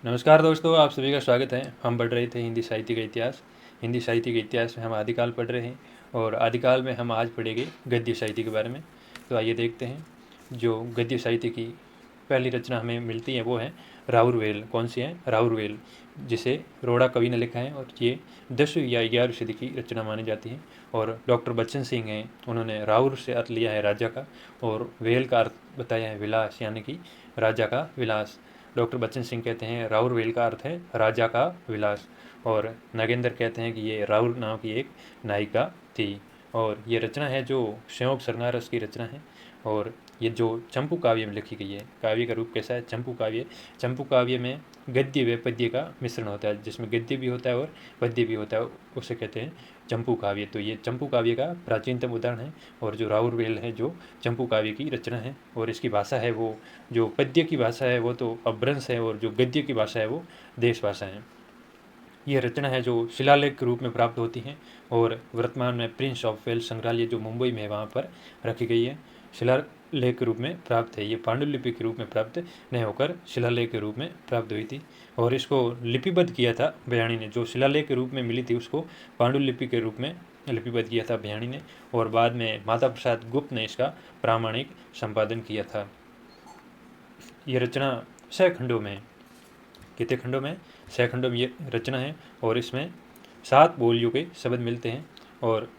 नमस्कार दोस्तों, आप सभी का स्वागत है। हम पढ़ रहे थे हिंदी साहित्य का इतिहास। हिंदी साहित्य के इतिहास में हम आदिकाल पढ़ रहे हैं और आदिकाल में हम आज पढ़ेंगे गद्य साहित्य के बारे में। तो आइए देखते हैं। जो गद्य साहित्य की पहली रचना हमें मिलती है वो है राउरवेल। कौन सी है? राउरवेल, जिसे रोड़ा कवि ने लिखा है और ये 10वीं या 11वीं सदी की रचना मानी जाती है। और डॉक्टर बच्चन सिंह हैं, उन्होंने राउर से अर्थ लिया है राजा का, और वेल का अर्थ बताया है विलास, यानी कि राजा का विलास। डॉक्टर बच्चन सिंह कहते हैं राउरवेल का अर्थ है राजा का विलास, और नागेंद्र कहते हैं कि ये राउर नाम की एक नायिका थी। और ये रचना है जो संयोग सरनारस की रचना है, और ये जो चंपू काव्य में लिखी गई है। काव्य का रूप कैसा है? चंपू काव्य। चंपू काव्य में गद्य व पद्य का मिश्रण होता है, जिसमें गद्य भी होता है और पद्य भी होता है, उसे कहते हैं चंपू काव्य। तो ये चंपू काव्य का प्राचीनतम उदाहरण है। और जो राउरवेल है जो चंपू काव्य की रचना है, और इसकी भाषा है वो, जो पद्य की भाषा है वो तो अपभ्रंश है, और जो गद्य की भाषा है वो देश भाषा है। यह रचना है जो शिलालेख के रूप में प्राप्त होती हैं, और वर्तमान में प्रिंस ऑफ वेल्स संग्रहालय जो मुंबई में वहाँ पर रखी गई है, शिलालेख के रूप में प्राप्त है। ये पांडुलिपि के रूप में प्राप्त नहीं होकर शिलालेख के रूप में प्राप्त हुई थी, और इसको लिपिबद्ध किया था बयाणी ने। जो शिलालेख के रूप में मिली थी उसको पांडुलिपि के रूप में लिपिबद्ध किया था बयाणी ने, और बाद में माता प्रसाद गुप्त ने इसका प्रामाणिक संपादन किया था। ये रचना 6 खंडों में, कितने खंडों में? 6 खंडों में ये रचना है, और इसमें 7 बोलियों के शब्द मिलते हैं, और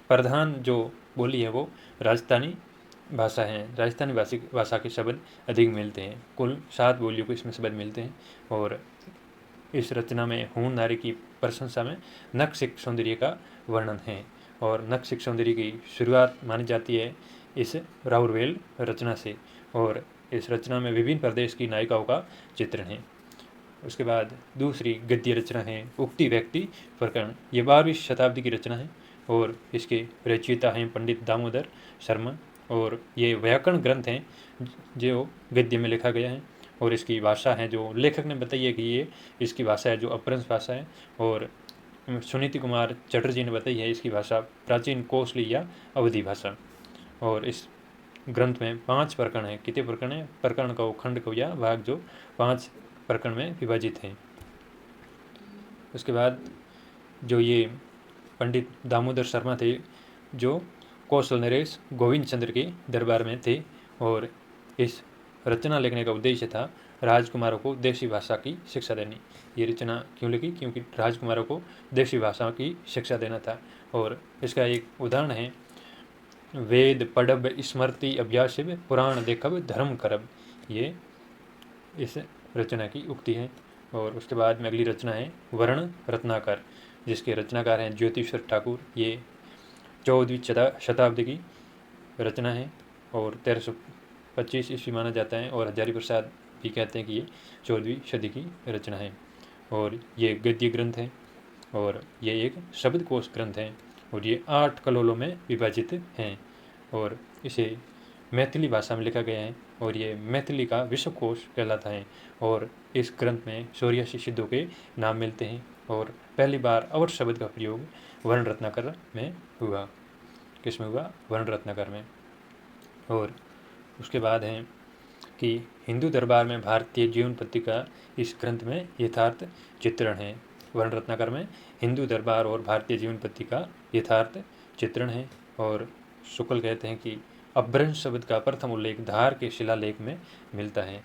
प्रधान जो बोली है वो राजस्थानी भाषा है। राजस्थानी भाषा के शब्द अधिक मिलते हैं। कुल 7 बोलियों के इसमें शब्द मिलते हैं। और इस रचना में हूण नारी की प्रशंसा में नखशिख सौंदर्य का वर्णन है, और नखशिख सौंदर्य की शुरुआत मानी जाती है इस राउरवेल रचना से। और इस रचना में विभिन्न प्रदेश की नायिकाओं का चित्रण है। उसके बाद दूसरी गद्य रचना है उक्ति व्यक्ति प्रकरण। ये 12वीं शताब्दी की रचना है, और इसके रचयिता हैं पंडित दामोदर शर्मा, और ये व्याकरण ग्रंथ हैं जो गद्य में लिखा गया है। और इसकी भाषा है जो लेखक ने बताई है कि ये इसकी भाषा है जो अपभ्रंश भाषा है, और सुनीति कुमार चटर्जी ने बताई है इसकी भाषा प्राचीन कोसली या अवधि भाषा। और इस ग्रंथ में 5 प्रकरण हैं। कितने प्रकरण हैं? प्रकरण को, खंड को या भाग जो 5 प्रकरण में विभाजित हैं। उसके बाद जो ये पंडित दामोदर शर्मा थे जो कौशल नरेश गोविंद चंद्र के दरबार में थे, और इस रचना लिखने का उद्देश्य था राजकुमारों को देशी भाषा की शिक्षा देनी। ये रचना क्यों लिखी? क्योंकि राजकुमारों को देशी भाषा की शिक्षा देना था। और इसका एक उदाहरण है वेद पढ़ब स्मृति अभ्यास पुराण देखब धर्म करब। ये इस रचना की उक्ति है। और उसके बाद में अगली रचना है वर्ण रत्नाकर, जिसके रचनाकार हैं ज्योतिश्वर ठाकुर। ये 14वीं शताब्दी की रचना है, और 1325 ईस्वी माना जाता है, और हजारी प्रसाद भी कहते हैं कि ये 14वीं सदी की रचना है। और ये गद्य ग्रंथ है, और ये एक शब्दकोश ग्रंथ है, और ये 8 कलोलों में विभाजित हैं, और इसे मैथिली भाषा में लिखा गया है, और ये मैथिली का विश्वकोश कहलाता है। और इस ग्रंथ में 84 सिद्धों के नाम मिलते हैं, और पहली बार अवर शब्द का प्रयोग वर्ण रत्नाकर में हुआ। किसमें हुआ? वर्ण रत्नाकर में। और उसके बाद है कि हिंदू दरबार में भारतीय जीवन पद्धति का इस ग्रंथ में यथार्थ चित्रण है। वर्ण रत्नाकर में हिंदू दरबार और भारतीय जीवन पद्धति का यथार्थ चित्रण है। और शुक्ल कहते हैं कि अपभ्रंश शब्द का प्रथम उल्लेख धार के शिलालेख में मिलता है।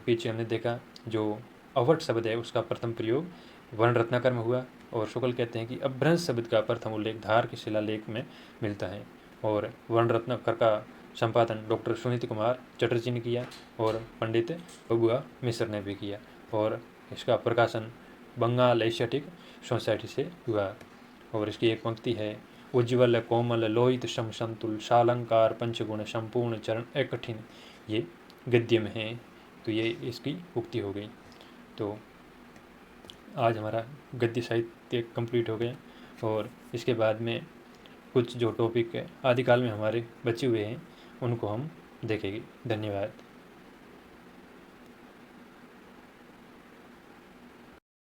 पीछे हमने देखा जो अवट शब्द है उसका प्रथम प्रयोग वर्ण रत्नाकर में हुआ, और शुक्ल कहते हैं कि अपभ्रंश शब्द का प्रथम उल्लेख धार के शिलालेख में मिलता है। और वर्ण रत्नाकर का संपादन डॉक्टर सुनीति कुमार चटर्जी ने किया, और पंडित बबुआ मिश्र ने भी किया, और इसका प्रकाशन बंगाल एशियाटिक सोसाइटी से हुआ। और इसकी एक पंक्ति है उज्ज्वल कोमल लोहित सम संतुल सालंकार पंचगुण संपूर्ण चरण एक कठिन। ये गद्य में है, तो ये इसकी उक्ति हो गई। तो आज हमारा गद्य साहित्य कंप्लीट हो गया, और इसके बाद में कुछ जो टॉपिक आदिकाल में हमारे बचे हुए हैं उनको हम देखेंगे। धन्यवाद।